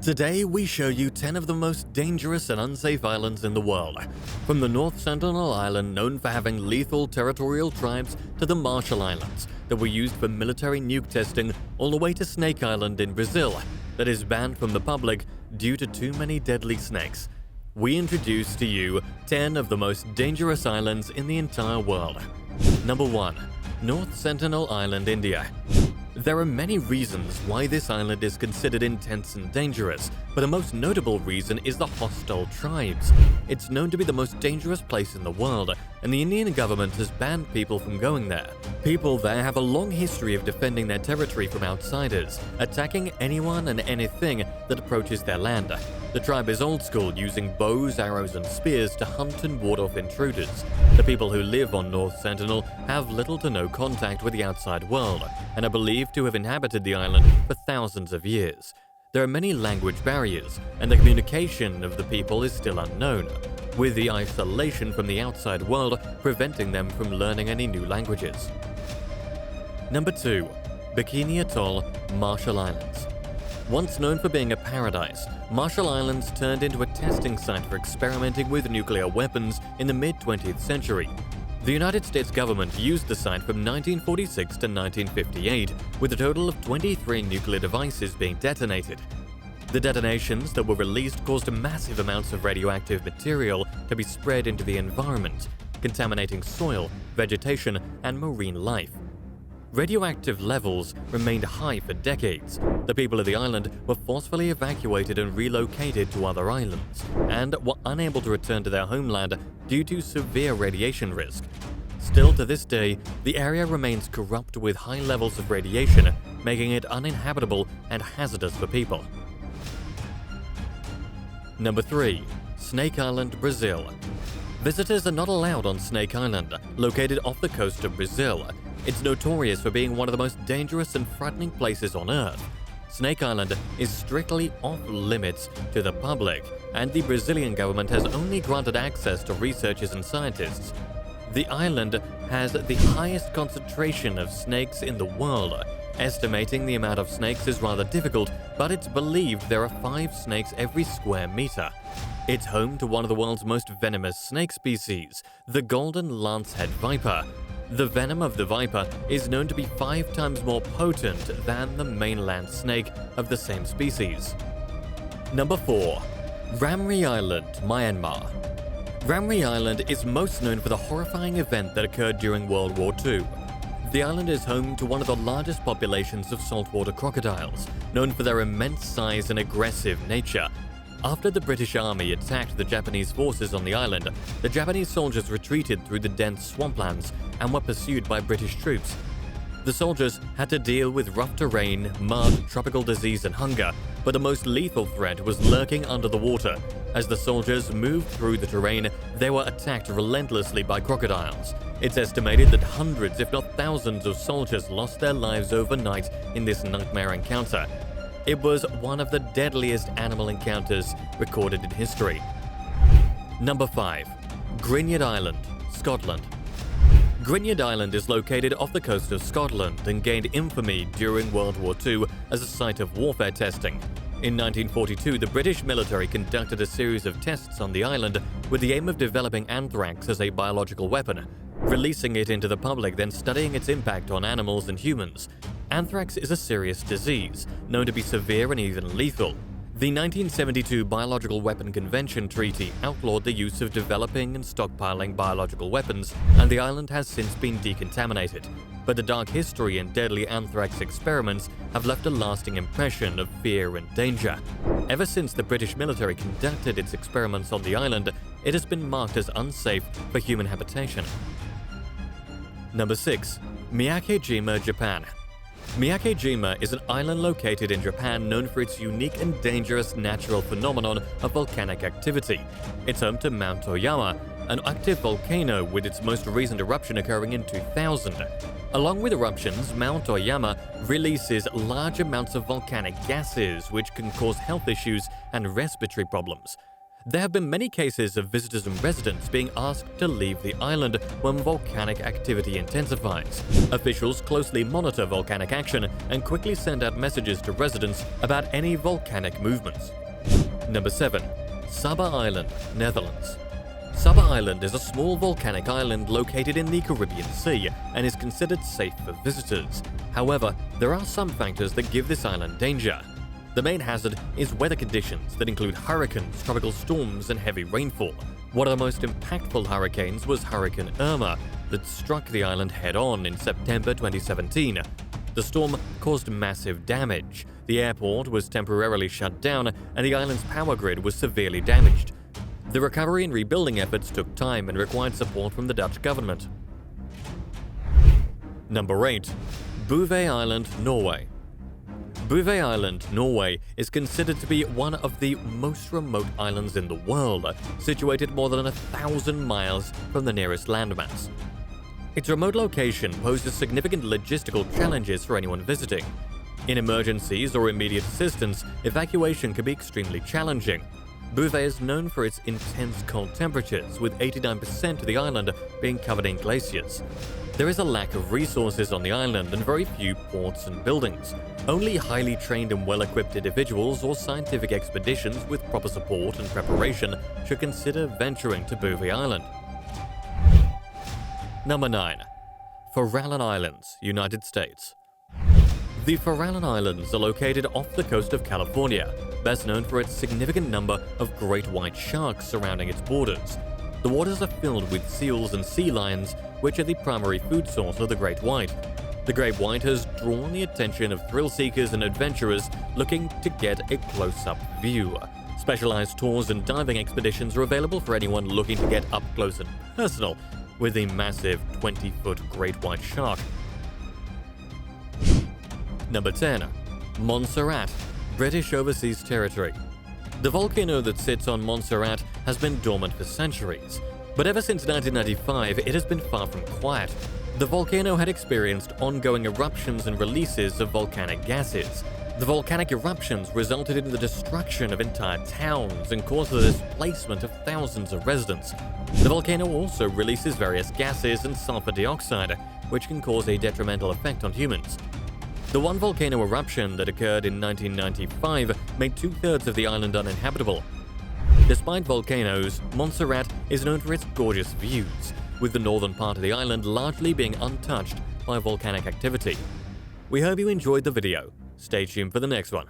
Today, we show you 10 of the most dangerous and unsafe islands in the world. From the North Sentinel Island, known for having lethal territorial tribes, to the Marshall Islands, that were used for military nuke testing, all the way to Snake Island in Brazil, that is banned from the public due to too many deadly snakes. We introduce to you 10 of the most dangerous islands in the entire world. Number 1. North Sentinel Island, India. There are many reasons why this island is considered intense and dangerous, but the most notable reason is the hostile tribes. It's known to be the most dangerous place in the world, and the Indian government has banned people from going there. People there have a long history of defending their territory from outsiders, attacking anyone and anything that approaches their land. The tribe is old school, using bows, arrows, and spears to hunt and ward off intruders. The people who live on North Sentinel have little to no contact with the outside world, and are believed to have inhabited the island for thousands of years. There are many language barriers, and the communication of the people is still unknown, with the isolation from the outside world preventing them from learning any new languages. Number 2. Bikini Atoll, Marshall Islands. Once known for being a paradise, Marshall Islands turned into a testing site for experimenting with nuclear weapons in the mid-20th century. The United States government used the site from 1946 to 1958, with a total of 23 nuclear devices being detonated. The detonations that were released caused massive amounts of radioactive material to be spread into the environment, contaminating soil, vegetation, and marine life. Radioactive levels remained high for decades. The people of the island were forcefully evacuated and relocated to other islands, and were unable to return to their homeland due to severe radiation risk. Still to this day, the area remains corrupt with high levels of radiation, making it uninhabitable and hazardous for people. Number 3. Snake Island, Brazil. Visitors are not allowed on Snake Island, located off the coast of Brazil. It's notorious for being one of the most dangerous and frightening places on Earth. Snake Island is strictly off-limits to the public, and the Brazilian government has only granted access to researchers and scientists. The island has the highest concentration of snakes in the world. Estimating the amount of snakes is rather difficult, but it's believed there are 5 snakes every square meter. It's home to one of the world's most venomous snake species, the golden lancehead viper. The venom of the viper is known to be 5 times more potent than the mainland snake of the same species. Number 4. Ramri Island, Myanmar. Ramri Island is most known for the horrifying event that occurred during World War II. The island is home to one of the largest populations of saltwater crocodiles, known for their immense size and aggressive nature. After the British Army attacked the Japanese forces on the island, the Japanese soldiers retreated through the dense swamplands and were pursued by British troops. The soldiers had to deal with rough terrain, mud, tropical disease, and hunger, but the most lethal threat was lurking under the water. As the soldiers moved through the terrain, they were attacked relentlessly by crocodiles. It's estimated that hundreds, if not thousands, of soldiers lost their lives overnight in this nightmare encounter. It was one of the deadliest animal encounters recorded in history. Number 5. Gwynedd Island, Scotland. Gwynedd Island is located off the coast of Scotland and gained infamy during World War II as a site of warfare testing. In 1942, the British military conducted a series of tests on the island with the aim of developing anthrax as a biological weapon, releasing it into the public, then studying its impact on animals and humans. Anthrax is a serious disease, known to be severe and even lethal. The 1972 Biological Weapon Convention Treaty outlawed the use of developing and stockpiling biological weapons, and the island has since been decontaminated. But the dark history and deadly anthrax experiments have left a lasting impression of fear and danger. Ever since the British military conducted its experiments on the island, it has been marked as unsafe for human habitation. Number 6. Miyake-jima, Japan. Miyake-jima is an island located in Japan known for its unique and dangerous natural phenomenon of volcanic activity. It's home to Mount Toyama, an active volcano with its most recent eruption occurring in 2000. Along with eruptions, Mount Toyama releases large amounts of volcanic gases which can cause health issues and respiratory problems. There have been many cases of visitors and residents being asked to leave the island when volcanic activity intensifies. Officials closely monitor volcanic action and quickly send out messages to residents about any volcanic movements. Number 7. Saba Island, Netherlands. Saba Island is a small volcanic island located in the Caribbean Sea and is considered safe for visitors. However, there are some factors that give this island danger. The main hazard is weather conditions that include hurricanes, tropical storms, and heavy rainfall. One of the most impactful hurricanes was Hurricane Irma that struck the island head-on in September 2017. The storm caused massive damage. The airport was temporarily shut down, and the island's power grid was severely damaged. The recovery and rebuilding efforts took time and required support from the Dutch government. Number 8. Bouvet Island, Norway. Bouvet Island, Norway is considered to be one of the most remote islands in the world, situated more than 1,000 miles from the nearest landmass. Its remote location poses significant logistical challenges for anyone visiting. In emergencies or immediate assistance, evacuation can be extremely challenging. Bouvet is known for its intense cold temperatures, with 89% of the island being covered in glaciers. There is a lack of resources on the island and very few ports and buildings. Only highly trained and well-equipped individuals or scientific expeditions with proper support and preparation should consider venturing to Bouvet Island. Number 9. Farallon Islands, United States. The Farallon Islands are located off the coast of California, best known for its significant number of great white sharks surrounding its borders. The waters are filled with seals and sea lions, which are the primary food source of the great white. The great white has drawn the attention of thrill seekers and adventurers looking to get a close-up view. Specialized tours and diving expeditions are available for anyone looking to get up close and personal with the massive 20-foot great white shark. Number 10. Montserrat, British Overseas Territory. The volcano that sits on Montserrat has been dormant for centuries, but ever since 1995 it has been far from quiet. The volcano had experienced ongoing eruptions and releases of volcanic gases. The volcanic eruptions resulted in the destruction of entire towns and caused the displacement of thousands of residents. The volcano also releases various gases and sulfur dioxide, which can cause a detrimental effect on humans. The one volcano eruption that occurred in 1995 made 2/3 of the island uninhabitable. Despite volcanoes, Montserrat is known for its gorgeous views, with the northern part of the island largely being untouched by volcanic activity. We hope you enjoyed the video. Stay tuned for the next one.